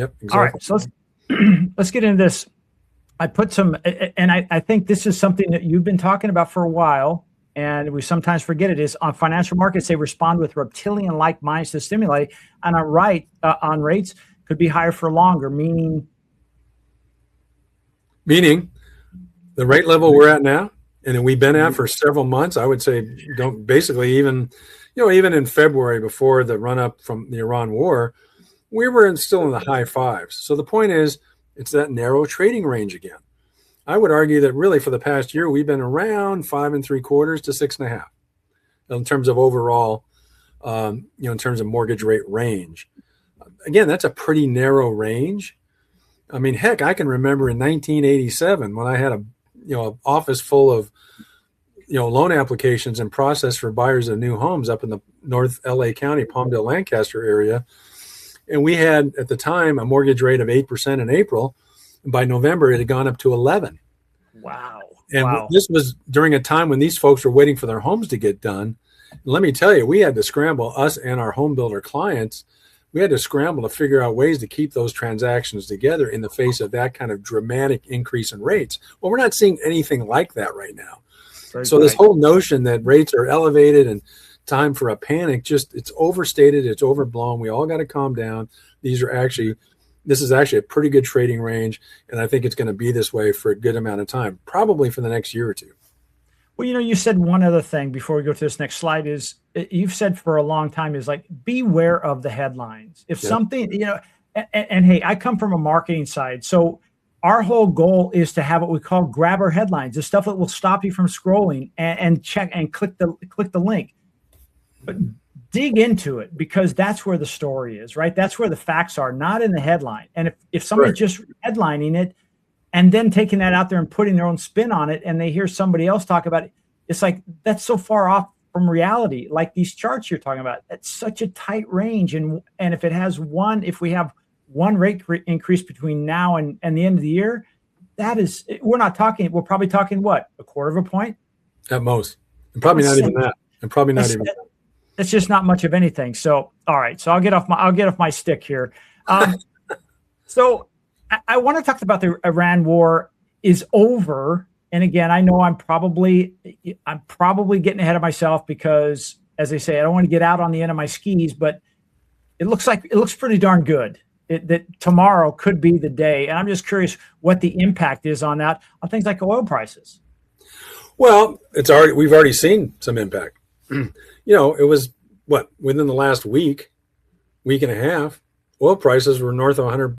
Yep, All right, exactly. so let's get into this. I put some, and I think this is something that you've been talking about for a while, and we sometimes forget it. Is on financial markets they respond with reptilian-like minds to stimuli, and on rates could be higher for longer. Meaning the rate level we're at now, and we've been at for several months, I would say, don't basically even in February before the run up from the Iran war, we were still in the high fives. So the point is, it's that narrow trading range again. I would argue that really for the past year, we've been around 5.75 to 6.5 in terms of overall, in terms of mortgage rate range. Again, that's a pretty narrow range. I mean, heck, I can remember in 1987 when I had an office full of, loan applications and process for buyers of new homes up in the North LA County, Palmdale, Lancaster area. And we had at the time a mortgage rate of 8% in April. And by November, it had gone up to 11. Wow. And Wow. this was during a time when these folks were waiting for their homes to get done. And let me tell you, we had to scramble, us and our home builder clients, we had to scramble to figure out ways to keep those transactions together in the face of that kind of dramatic increase in rates. Well, we're not seeing anything like that right now. So this whole notion that rates are elevated and time for a panic, it's overstated, it's overblown. We all got to calm down. This is actually a pretty good trading range, and I think it's going to be this way for a good amount of time, probably for the next year or two. Well, you said one other thing before we go to this next slide is you've said for a long time is like, beware of the headlines. If something, and hey, I come from a marketing side. So our whole goal is to have what we call grabber headlines, the stuff that will stop you from scrolling and check and click the link. But dig into it, because that's where the story is, right? That's where the facts are, not in the headline. And if somebody's just headlining it and then taking that out there and putting their own spin on it, and they hear somebody else talk about it, it's like, that's so far off from reality. Like these charts you're talking about, it's such a tight range. And if we have one rate increase between now and the end of the year, we're probably talking what, a quarter of a point? At most. And probably not even that. It's just not much of anything. So, all right. So I'll get off my stick here. So I want to talk about the Iran war is over. And again, I know I'm probably getting ahead of myself because, as I say, I don't want to get out on the end of my skis, but it looks pretty darn good. That tomorrow could be the day. And I'm just curious what the impact is on that, on things like oil prices. Well, we've already seen some impact. It was within the last week and a half, oil prices were north of 100